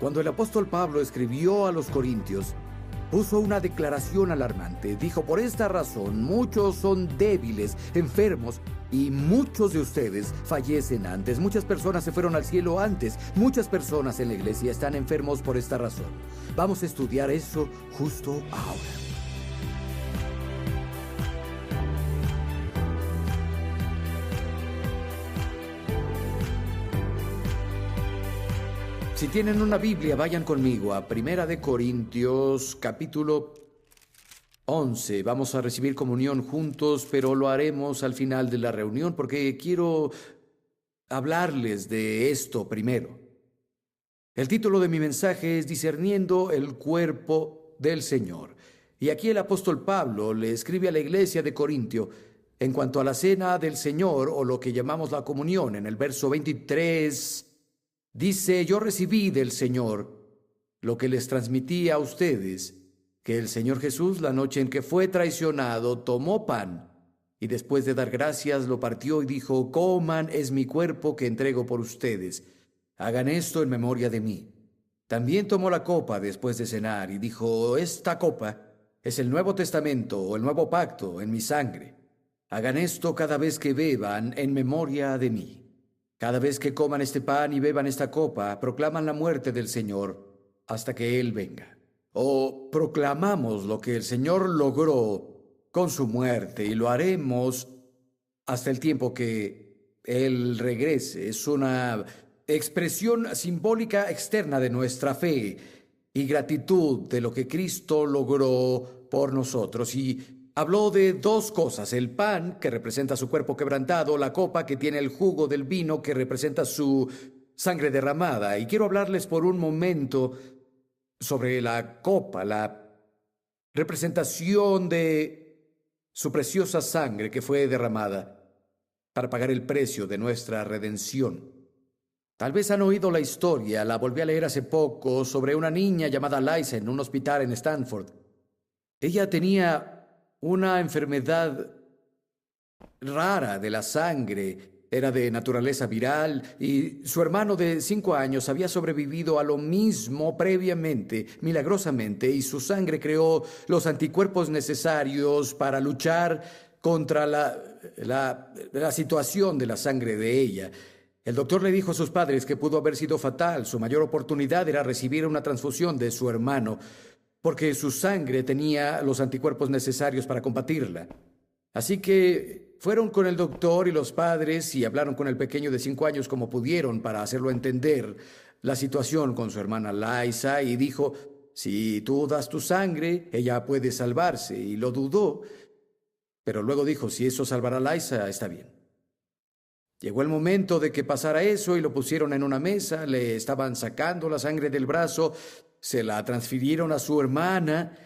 Cuando el apóstol Pablo escribió a los Corintios, puso una declaración alarmante. Dijo: por esta razón muchos son débiles, enfermos, y muchos de ustedes fallecen antes. Muchas personas se fueron al cielo antes. Muchas personas en la iglesia están enfermos por esta razón. Vamos a estudiar eso justo ahora. Si tienen una Biblia, vayan conmigo a Primera de Corintios, capítulo 11. Vamos a recibir comunión juntos, pero lo haremos al final de la reunión porque quiero hablarles de esto primero. El título de mi mensaje es Discerniendo el cuerpo del Señor. Y aquí el apóstol Pablo le escribe a la iglesia de Corintio en cuanto a la cena del Señor, o lo que llamamos la comunión. En el verso 23 dice: yo recibí del Señor lo que les transmití a ustedes, que el Señor Jesús, la noche en que fue traicionado, tomó pan y después de dar gracias lo partió y dijo: coman, es mi cuerpo que entrego por ustedes. Hagan esto en memoria de mí. También tomó la copa después de cenar y dijo: esta copa es el Nuevo Testamento o el Nuevo Pacto en mi sangre. Hagan esto cada vez que beban en memoria de mí. Cada vez que coman este pan y beban esta copa, proclaman la muerte del Señor hasta que Él venga. O proclamamos lo que el Señor logró con su muerte y lo haremos hasta el tiempo que Él regrese. Es una expresión simbólica externa de nuestra fe y gratitud de lo que Cristo logró por nosotros. Y habló de dos cosas: el pan, que representa su cuerpo quebrantado; la copa, que tiene el jugo del vino, que representa su sangre derramada. Y quiero hablarles por un momento sobre la copa, la representación de su preciosa sangre que fue derramada para pagar el precio de nuestra redención. Tal vez han oído la historia, la volví a leer hace poco, sobre una niña llamada Liza en un hospital en Stanford. Ella tenía una enfermedad rara de la sangre. Era de naturaleza viral y su hermano de 5 años había sobrevivido a lo mismo previamente, milagrosamente, y su sangre creó los anticuerpos necesarios para luchar contra la situación de la sangre de ella. El doctor le dijo a sus padres que pudo haber sido fatal. Su mayor oportunidad era recibir una transfusión de su hermano, porque su sangre tenía los anticuerpos necesarios para combatirla. Así que fueron con el doctor y los padres y hablaron con el pequeño de 5 años como pudieron para hacerlo entender la situación con su hermana Liza, y dijo: si tú das tu sangre, ella puede salvarse. Y lo dudó, pero luego dijo: si eso salvará a Liza, está bien. Llegó el momento de que pasara eso y lo pusieron en una mesa, le estaban sacando la sangre del brazo, se la transfirieron a su hermana.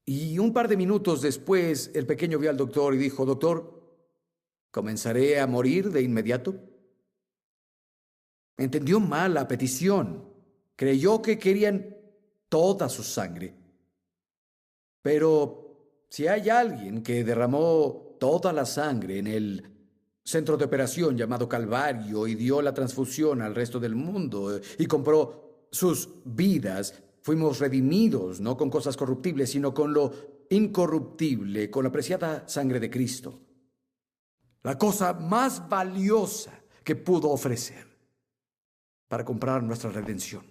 Y un par de minutos después, el pequeño vio al doctor y dijo: doctor, ¿comenzaré a morir de inmediato? Entendió mal la petición. Creyó que querían toda su sangre. Pero si hay alguien que derramó toda la sangre en el centro de operación llamado Calvario y dio la transfusión al resto del mundo y compró sus vidas, fuimos redimidos, no con cosas corruptibles, sino con lo incorruptible, con la preciada sangre de Cristo. La cosa más valiosa que pudo ofrecer para comprar nuestra redención,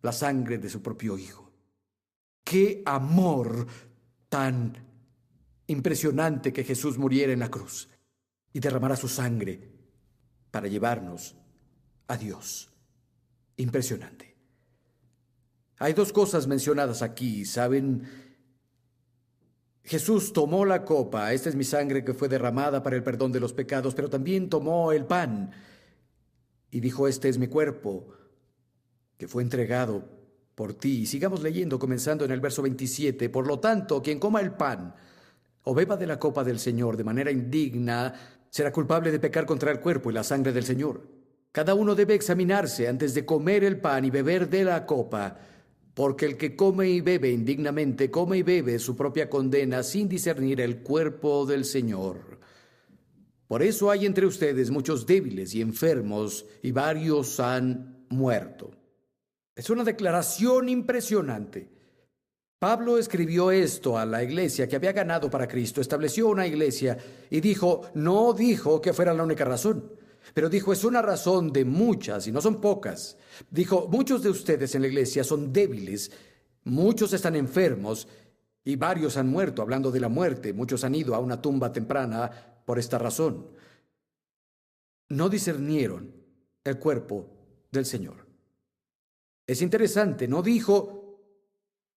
la sangre de su propio Hijo. ¡Qué amor tan impresionante que Jesús muriera en la cruz y derramara su sangre para llevarnos a Dios! Impresionante. Hay dos cosas mencionadas aquí, ¿saben? Jesús tomó la copa: esta es mi sangre que fue derramada para el perdón de los pecados, pero también tomó el pan y dijo: este es mi cuerpo que fue entregado por ti. Y sigamos leyendo, comenzando en el verso 27. Por lo tanto, quien coma el pan o beba de la copa del Señor de manera indigna será culpable de pecar contra el cuerpo y la sangre del Señor. Cada uno debe examinarse antes de comer el pan y beber de la copa, porque el que come y bebe indignamente, come y bebe su propia condena sin discernir el cuerpo del Señor. Por eso hay entre ustedes muchos débiles y enfermos, y varios han muerto. Es una declaración impresionante. Pablo escribió esto a la iglesia que había ganado para Cristo, estableció una iglesia y no dijo que fuera la única razón, pero dijo, es una razón de muchas y no son pocas. Dijo, muchos de ustedes en la iglesia son débiles, muchos están enfermos y varios han muerto, hablando de la muerte, muchos han ido a una tumba temprana por esta razón. No discernieron el cuerpo del Señor. Es interesante, no dijo,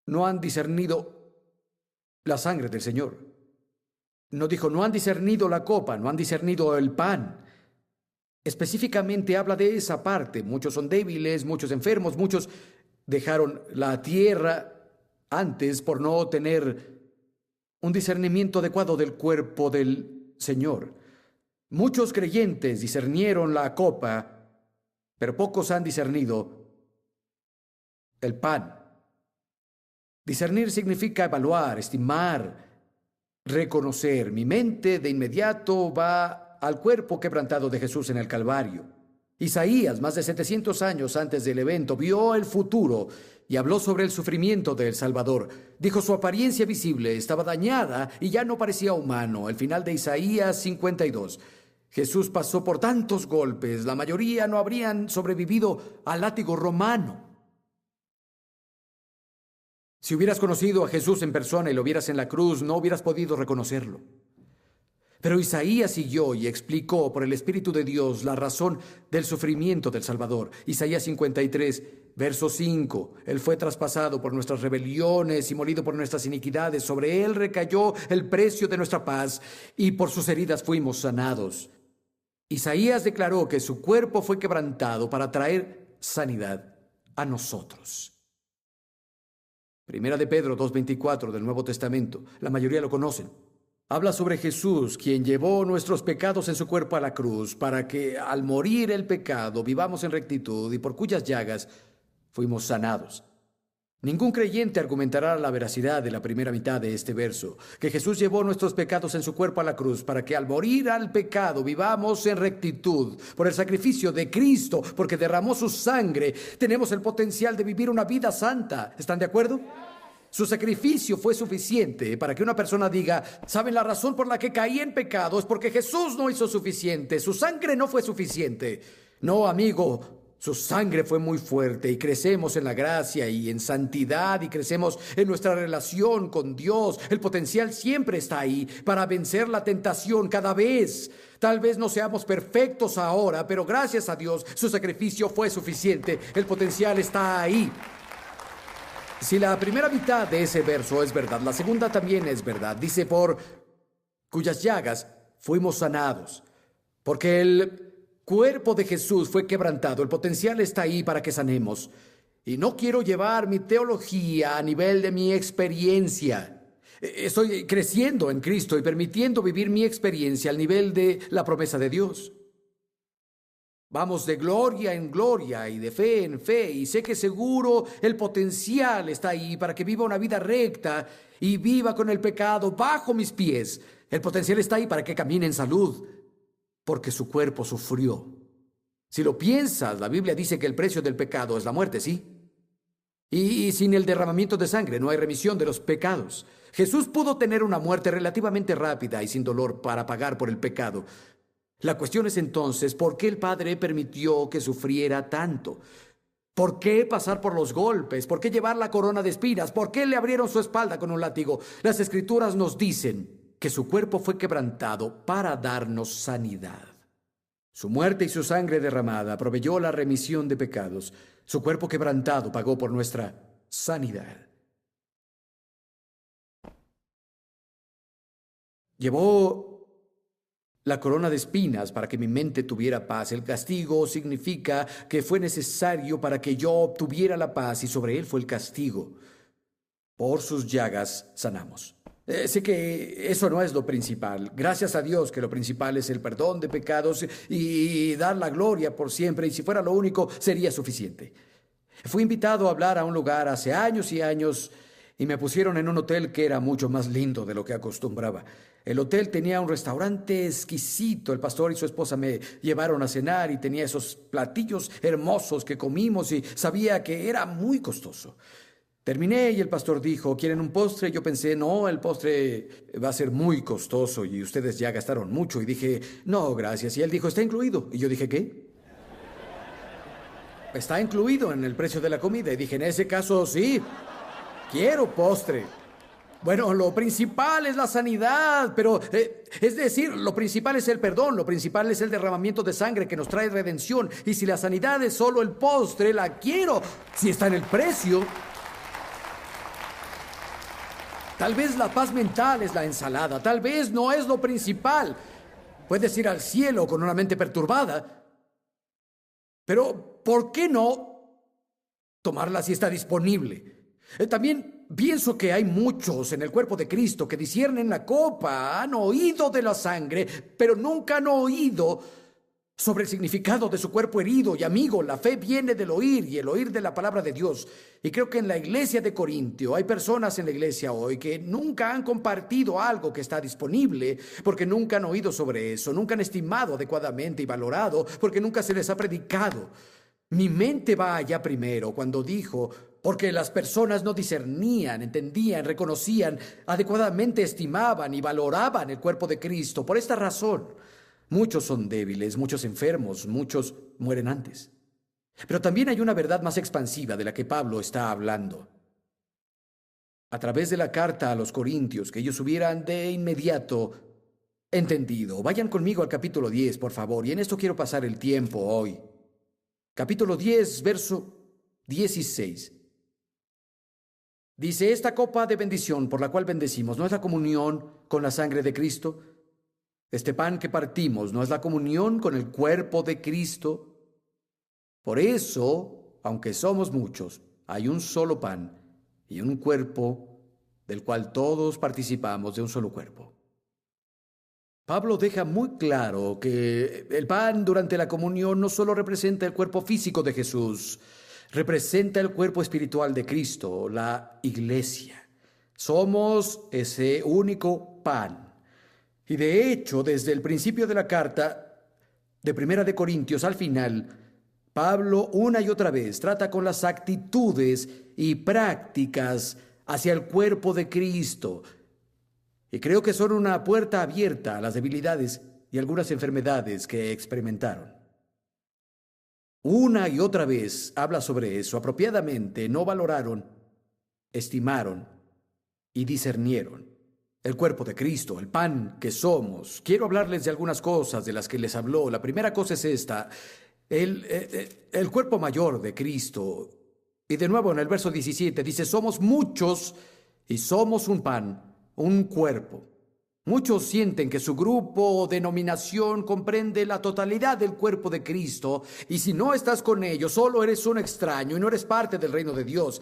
no han discernido la sangre del Señor. No dijo, no han discernido la copa, no han discernido el pan. Específicamente habla de esa parte. Muchos son débiles, muchos enfermos, muchos dejaron la tierra antes por no tener un discernimiento adecuado del cuerpo del Señor. Muchos creyentes discernieron la copa, pero pocos han discernido el pan. Discernir significa evaluar, estimar, reconocer. Mi mente de inmediato va al cuerpo quebrantado de Jesús en el Calvario. Isaías, más de 700 años antes del evento, vio el futuro y habló sobre el sufrimiento del Salvador. Dijo, su apariencia visible estaba dañada y ya no parecía humano. El final de Isaías 52. Jesús pasó por tantos golpes, la mayoría no habrían sobrevivido al látigo romano. Si hubieras conocido a Jesús en persona y lo vieras en la cruz, no hubieras podido reconocerlo. Pero Isaías siguió y explicó por el Espíritu de Dios la razón del sufrimiento del Salvador. Isaías 53, verso 5. Él fue traspasado por nuestras rebeliones y molido por nuestras iniquidades. Sobre él recayó el precio de nuestra paz y por sus heridas fuimos sanados. Isaías declaró que su cuerpo fue quebrantado para traer sanidad a nosotros. Primera de Pedro 2:24 del Nuevo Testamento. La mayoría lo conocen. Habla sobre Jesús, quien llevó nuestros pecados en su cuerpo a la cruz, para que al morir el pecado vivamos en rectitud y por cuyas llagas fuimos sanados. Ningún creyente argumentará la veracidad de la primera mitad de este verso, que Jesús llevó nuestros pecados en su cuerpo a la cruz, para que al morir al pecado vivamos en rectitud. Por el sacrificio de Cristo, porque derramó su sangre, tenemos el potencial de vivir una vida santa. ¿Están de acuerdo? Su sacrificio fue suficiente para que una persona diga, ¿saben la razón por la que caí en pecado? Es porque Jesús no hizo suficiente, su sangre no fue suficiente. No, amigo, su sangre fue muy fuerte y crecemos en la gracia y en santidad y crecemos en nuestra relación con Dios. El potencial siempre está ahí para vencer la tentación cada vez. Tal vez no seamos perfectos ahora, pero gracias a Dios su sacrificio fue suficiente. El potencial está ahí. Si la primera mitad de ese verso es verdad, la segunda también es verdad. Dice, por cuyas llagas fuimos sanados. Porque el cuerpo de Jesús fue quebrantado. El potencial está ahí para que sanemos. Y no quiero llevar mi teología a nivel de mi experiencia. Estoy creciendo en Cristo y permitiendo vivir mi experiencia al nivel de la promesa de Dios. Vamos de gloria en gloria y de fe en fe, y sé que seguro el potencial está ahí para que viva una vida recta y viva con el pecado bajo mis pies. El potencial está ahí para que camine en salud, porque su cuerpo sufrió. Si lo piensas, la Biblia dice que el precio del pecado es la muerte, ¿sí? Y sin el derramamiento de sangre no hay remisión de los pecados. Jesús pudo tener una muerte relativamente rápida y sin dolor para pagar por el pecado. La cuestión es entonces, ¿por qué el Padre permitió que sufriera tanto? ¿Por qué pasar por los golpes? ¿Por qué llevar la corona de espinas? ¿Por qué le abrieron su espalda con un látigo? Las Escrituras nos dicen que su cuerpo fue quebrantado para darnos sanidad. Su muerte y su sangre derramada proveyó la remisión de pecados. Su cuerpo quebrantado pagó por nuestra sanidad. Llevó la corona de espinas para que mi mente tuviera paz. El castigo significa que fue necesario para que yo obtuviera la paz y sobre él fue el castigo. Por sus llagas sanamos. Sé que eso no es lo principal. Gracias a Dios que lo principal es el perdón de pecados y dar la gloria por siempre. Y si fuera lo único, sería suficiente. Fui invitado a hablar a un lugar hace años y años y me pusieron en un hotel que era mucho más lindo de lo que acostumbraba. El hotel tenía un restaurante exquisito. El pastor y su esposa me llevaron a cenar y tenía esos platillos hermosos que comimos y sabía que era muy costoso. Terminé y el pastor dijo, ¿quieren un postre? Yo pensé, no, el postre va a ser muy costoso y ustedes ya gastaron mucho. Y dije, no, gracias. Y él dijo, está incluido. Y yo dije, ¿qué? Está incluido en el precio de la comida. Y dije, en ese caso, sí, quiero postre. Bueno, lo principal es la sanidad, pero es decir, lo principal es el perdón, lo principal es el derramamiento de sangre que nos trae redención. Y si la sanidad es solo el postre, la quiero. Si está en el precio. Tal vez la paz mental es la ensalada, tal vez no es lo principal. Puedes ir al cielo con una mente perturbada, pero ¿por qué no tomarla si está disponible? También pienso que hay muchos en el cuerpo de Cristo que disciernen la copa, han oído de la sangre, pero nunca han oído sobre el significado de su cuerpo herido. Y amigo, la fe viene del oír y el oír de la palabra de Dios. Y creo que en la iglesia de Corintio hay personas en la iglesia hoy que nunca han compartido algo que está disponible porque nunca han oído sobre eso, nunca han estimado adecuadamente y valorado porque nunca se les ha predicado. Mi mente va allá primero cuando dijo, porque las personas no discernían, entendían, reconocían, adecuadamente estimaban y valoraban el cuerpo de Cristo. Por esta razón, muchos son débiles, muchos enfermos, muchos mueren antes. Pero también hay una verdad más expansiva de la que Pablo está hablando. A través de la carta a los Corintios, que ellos hubieran de inmediato entendido. Vayan conmigo al capítulo 10, por favor, y en esto quiero pasar el tiempo hoy. Capítulo 10, verso 16. Dice, esta copa de bendición por la cual bendecimos, ¿no es la comunión con la sangre de Cristo? Este pan que partimos, ¿no es la comunión con el cuerpo de Cristo? Por eso, aunque somos muchos, hay un solo pan y un cuerpo del cual todos participamos de un solo cuerpo. Pablo deja muy claro que el pan durante la comunión no solo representa el cuerpo físico de Jesús, representa el cuerpo espiritual de Cristo, la iglesia. Somos ese único pan. Y de hecho, desde el principio de la carta de Primera de Corintios al final, Pablo una y otra vez trata con las actitudes y prácticas hacia el cuerpo de Cristo. Y creo que son una puerta abierta a las debilidades y algunas enfermedades que experimentaron. Una y otra vez habla sobre eso. Apropiadamente no valoraron, estimaron y discernieron el cuerpo de Cristo, el pan que somos. Quiero hablarles de algunas cosas de las que les habló. La primera cosa es esta, el cuerpo mayor de Cristo. Y de nuevo en el verso 17 dice, somos muchos y somos un pan, un cuerpo. Muchos sienten que su grupo o denominación comprende la totalidad del cuerpo de Cristo, y si no estás con ellos, solo eres un extraño y no eres parte del reino de Dios.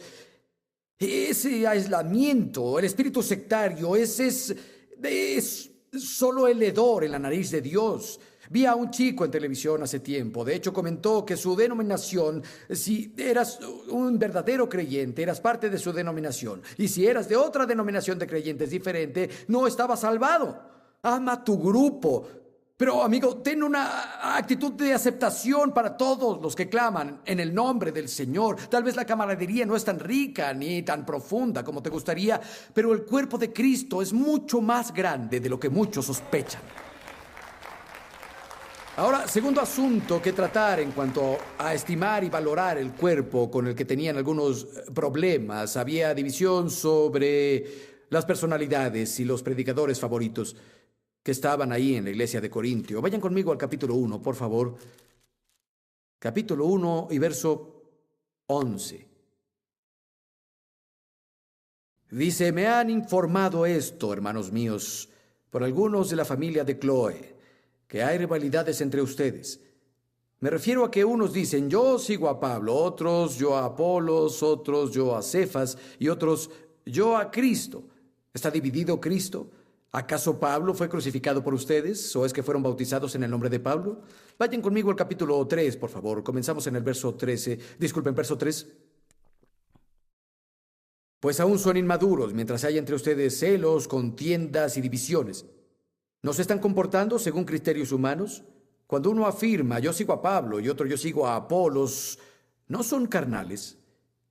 Ese aislamiento, el espíritu sectario, ese es solo el hedor en la nariz de Dios. Vi a un chico en televisión hace tiempo. De hecho, comentó que su denominación, si eras un verdadero creyente, eras parte de su denominación. Y si eras de otra denominación de creyentes diferente, no estabas salvado. Ama tu grupo. Pero, amigo, ten una actitud de aceptación para todos los que claman en el nombre del Señor. Tal vez la camaradería no es tan rica ni tan profunda como te gustaría, pero el cuerpo de Cristo es mucho más grande de lo que muchos sospechan. Ahora, segundo asunto que tratar en cuanto a estimar y valorar el cuerpo con el que tenían algunos problemas. Había división sobre las personalidades y los predicadores favoritos que estaban ahí en la iglesia de Corintio. Vayan conmigo al capítulo 1, por favor. Capítulo 1 y verso 11. Dice, me han informado esto, hermanos míos, por algunos de la familia de Cloé, que hay rivalidades entre ustedes. Me refiero a que unos dicen, yo sigo a Pablo, otros yo a Apolos, otros yo a Cefas y otros yo a Cristo. ¿Está dividido Cristo? ¿Acaso Pablo fue crucificado por ustedes? ¿O es que fueron bautizados en el nombre de Pablo? Vayan conmigo al capítulo 3, por favor. Comenzamos en el verso 13. Disculpen, verso 3. Pues aún son inmaduros, mientras hay entre ustedes celos, contiendas y divisiones. ¿No se están comportando según criterios humanos? Cuando uno afirma, yo sigo a Pablo, y otro, yo sigo a Apolos, ¿no son carnales?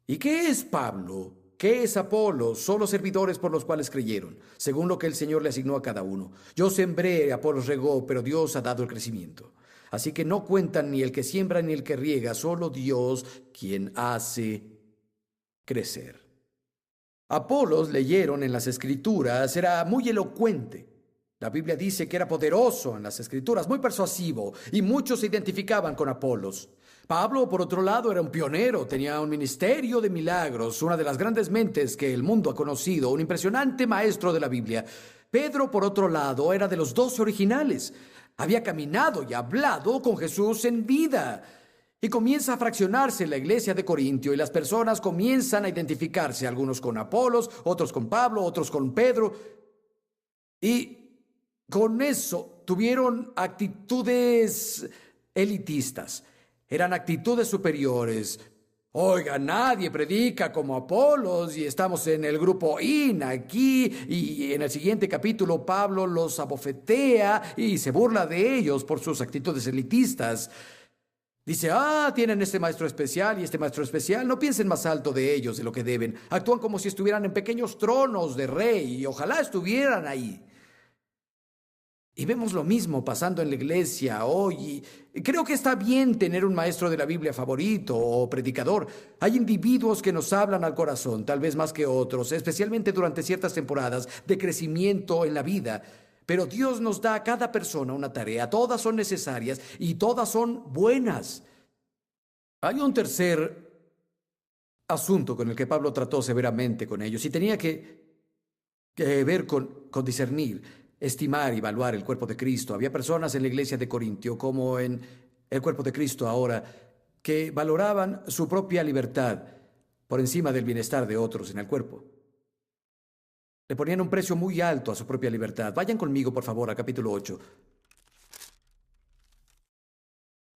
¿Y qué es Pablo? ¿Qué es Apolos? Solo servidores por los cuales creyeron, según lo que el Señor le asignó a cada uno. Yo sembré, Apolos regó, pero Dios ha dado el crecimiento. Así que no cuentan ni el que siembra ni el que riega, solo Dios quien hace crecer. Apolos, leyeron en las Escrituras, era muy elocuente. La Biblia dice que era poderoso en las Escrituras, muy persuasivo, y muchos se identificaban con Apolos. Pablo, por otro lado, era un pionero, tenía un ministerio de milagros, una de las grandes mentes que el mundo ha conocido, un impresionante maestro de la Biblia. Pedro, por otro lado, era de los 12 originales. Había caminado y hablado con Jesús en vida. Y comienza a fraccionarse la iglesia de Corintio y las personas comienzan a identificarse, algunos con Apolos, otros con Pablo, otros con Pedro. Y con eso tuvieron actitudes elitistas, eran actitudes superiores. Oiga, nadie predica como Apolos y estamos en el grupo IN aquí y en el siguiente capítulo Pablo los abofetea y se burla de ellos por sus actitudes elitistas. Dice, tienen este maestro especial y este maestro especial. No piensen más alto de ellos de lo que deben. Actúan como si estuvieran en pequeños tronos de rey y ojalá estuvieran ahí. Y vemos lo mismo pasando en la iglesia hoy. Y creo que está bien tener un maestro de la Biblia favorito o predicador. Hay individuos que nos hablan al corazón, tal vez más que otros, especialmente durante ciertas temporadas de crecimiento en la vida. Pero Dios nos da a cada persona una tarea, todas son necesarias y todas son buenas. Hay un tercer asunto con el que Pablo trató severamente con ellos y tenía que ver con discernir, estimar y evaluar el cuerpo de Cristo. Había personas en la iglesia de Corintio, como en el cuerpo de Cristo ahora, que valoraban su propia libertad por encima del bienestar de otros en el cuerpo. Le ponían un precio muy alto a su propia libertad. Vayan conmigo, por favor, a capítulo 8.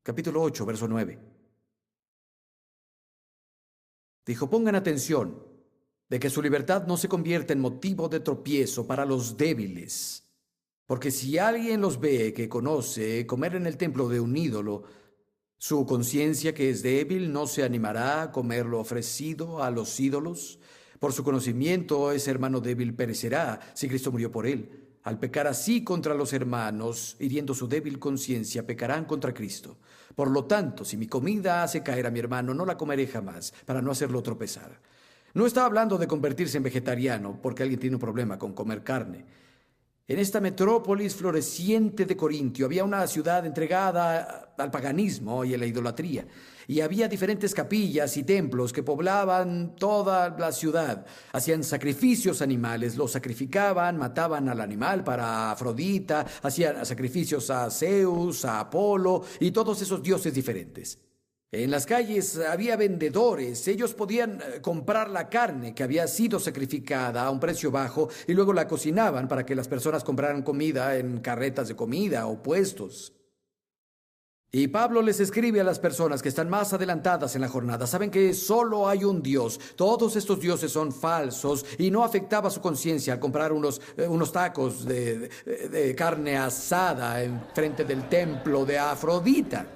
Capítulo 8, verso 9. Dijo, pongan atención de que su libertad no se convierta en motivo de tropiezo para los débiles. Porque si alguien los ve que conoce comer en el templo de un ídolo, su conciencia que es débil no se animará a comer lo ofrecido a los ídolos. Por su conocimiento, ese hermano débil perecerá si Cristo murió por él. Al pecar así contra los hermanos, hiriendo su débil conciencia, pecarán contra Cristo. Por lo tanto, si mi comida hace caer a mi hermano, no la comeré jamás, para no hacerlo tropezar. No está hablando de convertirse en vegetariano, porque alguien tiene un problema con comer carne. En esta metrópolis floreciente de Corintio había una ciudad entregada al paganismo y a la idolatría. Y había diferentes capillas y templos que poblaban toda la ciudad. Hacían sacrificios animales, los sacrificaban, mataban al animal para Afrodita, hacían sacrificios a Zeus, a Apolo y todos esos dioses diferentes. En las calles había vendedores, ellos podían comprar la carne que había sido sacrificada a un precio bajo y luego la cocinaban para que las personas compraran comida en carretas de comida o puestos. Y Pablo les escribe a las personas que están más adelantadas en la jornada, saben que solo hay un Dios, todos estos dioses son falsos y no afectaba su conciencia al comprar unos tacos de carne asada en frente del templo de Afrodita.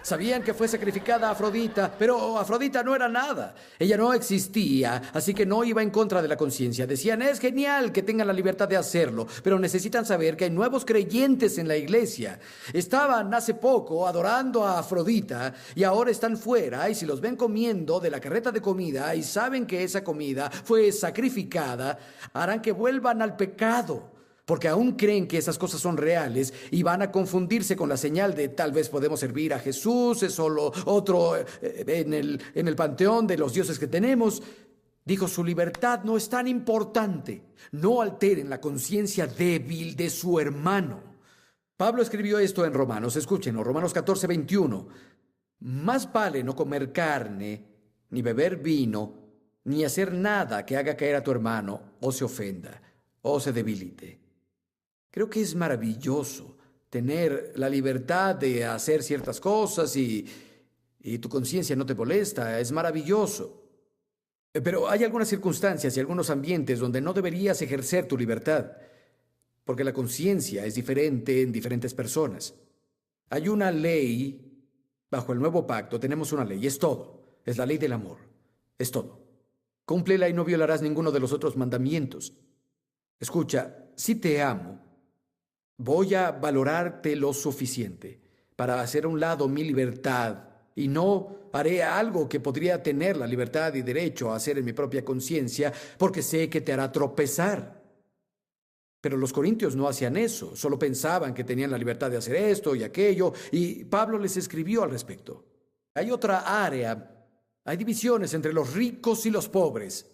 Sabían que fue sacrificada a Afrodita, pero Afrodita no era nada. Ella no existía, así que no iba en contra de la conciencia. Decían, es genial que tengan la libertad de hacerlo, pero necesitan saber que hay nuevos creyentes en la iglesia. Estaban hace poco adorando a Afrodita y ahora están fuera y si los ven comiendo de la carreta de comida y saben que esa comida fue sacrificada, harán que vuelvan al pecado. Porque aún creen que esas cosas son reales y van a confundirse con la señal de tal vez podemos servir a Jesús, es solo otro en el panteón de los dioses que tenemos. Dijo, su libertad no es tan importante. No alteren la conciencia débil de su hermano. Pablo escribió esto en Romanos, escúchenlo, Romanos 14:21. Más vale no comer carne, ni beber vino, ni hacer nada que haga caer a tu hermano o se ofenda o se debilite. Creo que es maravilloso tener la libertad de hacer ciertas cosas y tu conciencia no te molesta. Es maravilloso. Pero hay algunas circunstancias y algunos ambientes donde no deberías ejercer tu libertad. porque la conciencia es diferente en diferentes personas. Hay una ley, bajo el nuevo pacto tenemos una ley, es todo. Es la ley del amor, es todo. Cúmplela y no violarás ninguno de los otros mandamientos. Escucha, si te amo, voy a valorarte lo suficiente para hacer a un lado mi libertad y no haré algo que podría tener la libertad y derecho a hacer en mi propia conciencia porque sé que te hará tropezar. Pero los corintios no hacían eso, solo pensaban que tenían la libertad de hacer esto y aquello, y Pablo les escribió al respecto. Hay otra área, hay divisiones entre los ricos y los pobres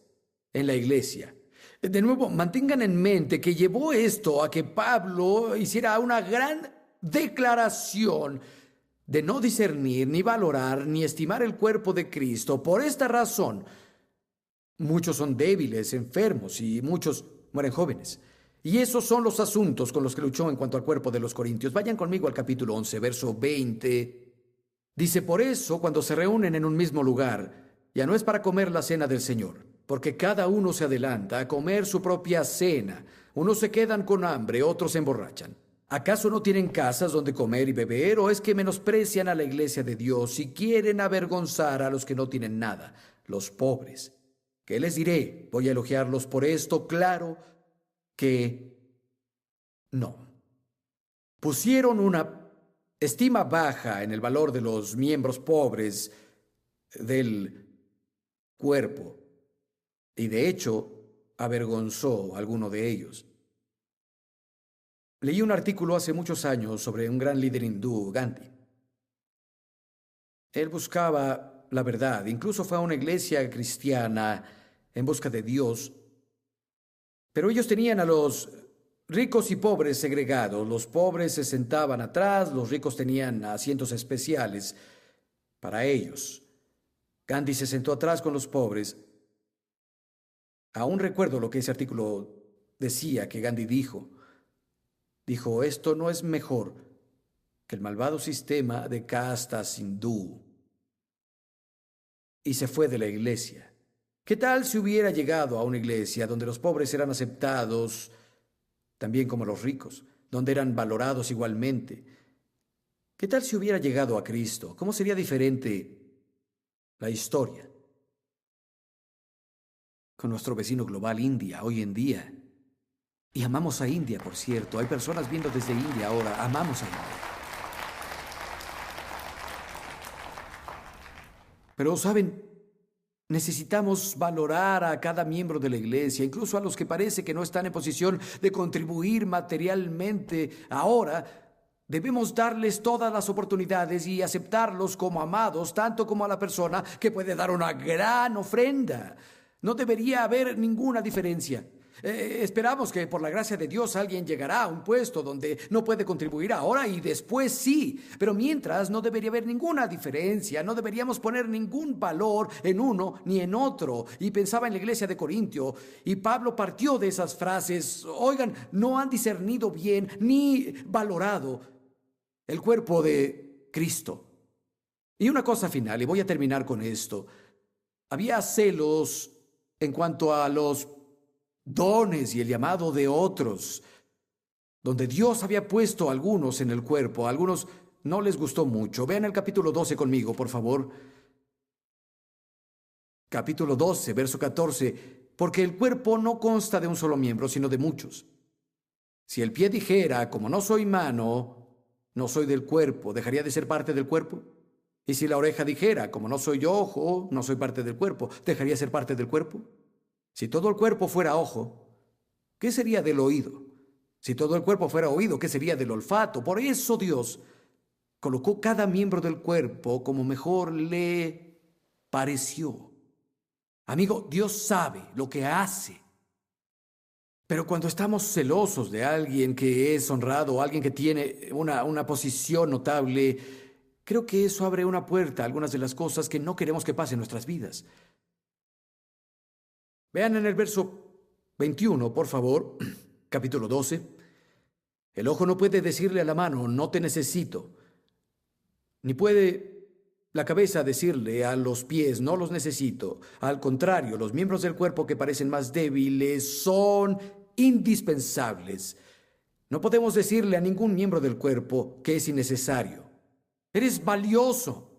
en la iglesia. De nuevo, mantengan en mente que llevó esto a que Pablo hiciera una gran declaración de no discernir, ni valorar, ni estimar el cuerpo de Cristo. Por esta razón, muchos son débiles, enfermos, y muchos mueren jóvenes. Y esos son los asuntos con los que luchó en cuanto al cuerpo de los corintios. Vayan conmigo al capítulo 11, verso 20. Dice, por eso, cuando se reúnen en un mismo lugar, ya no es para comer la cena del Señor, porque cada uno se adelanta a comer su propia cena. Unos se quedan con hambre, otros se emborrachan. ¿Acaso no tienen casas donde comer y beber? ¿O es que menosprecian a la iglesia de Dios y quieren avergonzar a los que no tienen nada, los pobres? ¿Qué les diré? ¿Voy a elogiarlos por esto? Claro que no. Pusieron una estima baja en el valor de los miembros pobres del cuerpo y de hecho avergonzó a alguno de ellos. Leí un artículo hace muchos años sobre un gran líder hindú, Gandhi. Él buscaba la verdad, incluso fue a una iglesia cristiana en busca de Dios. Pero ellos tenían a los ricos y pobres segregados. Los pobres se sentaban atrás, los ricos tenían asientos especiales para ellos. Gandhi se sentó atrás con los pobres. Aún recuerdo lo que ese artículo decía que Gandhi dijo. Dijo, esto no es mejor que el malvado sistema de castas hindú. Y se fue de la iglesia. ¿Qué tal si hubiera llegado a una iglesia donde los pobres eran aceptados también como los ricos, donde eran valorados igualmente? ¿Qué tal si hubiera llegado a Cristo? ¿Cómo sería diferente la historia? Con nuestro vecino global, India, hoy en día. Y amamos a India, por cierto. Hay personas viendo desde India ahora. Amamos a India. Pero, ¿saben? Necesitamos valorar a cada miembro de la iglesia, incluso a los que parece que no están en posición de contribuir materialmente. Ahora, debemos darles todas las oportunidades y aceptarlos como amados, tanto como a la persona que puede dar una gran ofrenda. No debería haber ninguna diferencia. Esperamos que por la gracia de Dios alguien llegará a un puesto donde no puede contribuir ahora y después sí, pero mientras no debería haber ninguna diferencia, no deberíamos poner ningún valor en uno ni en otro. Y pensaba en la iglesia de Corintio y Pablo partió de esas frases. Oigan, no han discernido bien ni valorado el cuerpo de Cristo. Y una cosa final, y voy a terminar con esto. Había celos en cuanto a los dones y el llamado de otros, donde Dios había puesto a algunos en el cuerpo. A algunos no les gustó mucho. Vean el capítulo 12 conmigo, por favor. Capítulo 12, verso 14. Porque el cuerpo no consta de un solo miembro, sino de muchos. Si el pie dijera, como no soy mano, no soy del cuerpo, ¿dejaría de ser parte del cuerpo? Y si la oreja dijera, como no soy ojo, no soy parte del cuerpo, ¿dejaría de ser parte del cuerpo? Si todo el cuerpo fuera ojo, ¿qué sería del oído? Si todo el cuerpo fuera oído, ¿qué sería del olfato? Por eso Dios colocó cada miembro del cuerpo como mejor le pareció. Amigo, Dios sabe lo que hace. Pero cuando estamos celosos de alguien que es honrado, alguien que tiene una posición notable, creo que eso abre una puerta a algunas de las cosas que no queremos que pasen en nuestras vidas. Vean en el verso 21, por favor, capítulo 12. El ojo no puede decirle a la mano, no te necesito. Ni puede la cabeza decirle a los pies, no los necesito. Al contrario, los miembros del cuerpo que parecen más débiles son indispensables. No podemos decirle a ningún miembro del cuerpo que es innecesario. Eres valioso.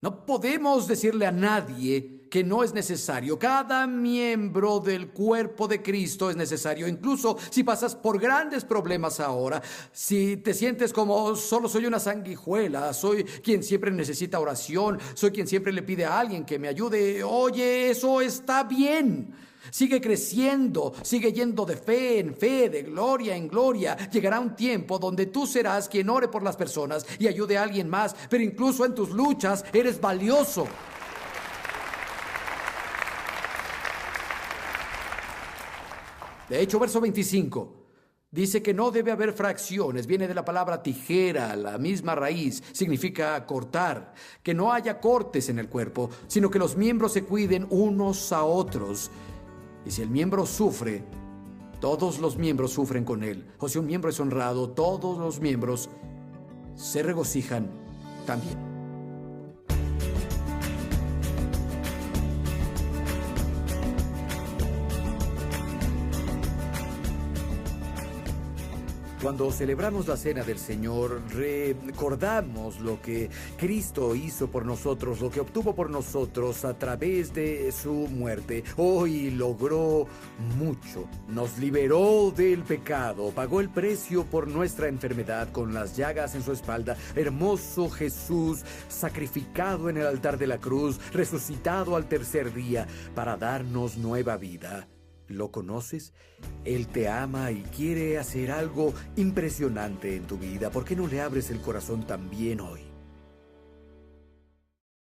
No podemos decirle a nadie que no es necesario. Cada miembro del cuerpo de Cristo es necesario, incluso si pasas por grandes problemas ahora, si te sientes como solo soy una sanguijuela, soy quien siempre necesita oración, soy quien siempre le pide a alguien que me ayude. Oye, eso está bien. Sigue creciendo, sigue yendo de fe en fe, de gloria en gloria. Llegará un tiempo donde tú serás quien ore por las personas y ayude a alguien más, pero incluso en tus luchas eres valioso. De hecho, verso 25 dice que no debe haber fracciones. Viene de la palabra tijera, la misma raíz, significa cortar. Que no haya cortes en el cuerpo, sino que los miembros se cuiden unos a otros. Y si el miembro sufre, todos los miembros sufren con él. O si un miembro es honrado, todos los miembros se regocijan también. Cuando celebramos la cena del Señor, recordamos lo que Cristo hizo por nosotros, lo que obtuvo por nosotros a través de su muerte. Hoy logró mucho. Nos liberó del pecado, pagó el precio por nuestra enfermedad con las llagas en su espalda. Hermoso Jesús, sacrificado en el altar de la cruz, resucitado al tercer día para darnos nueva vida. ¿Lo conoces? Él te ama y quiere hacer algo impresionante en tu vida. ¿Por qué no le abres el corazón también hoy?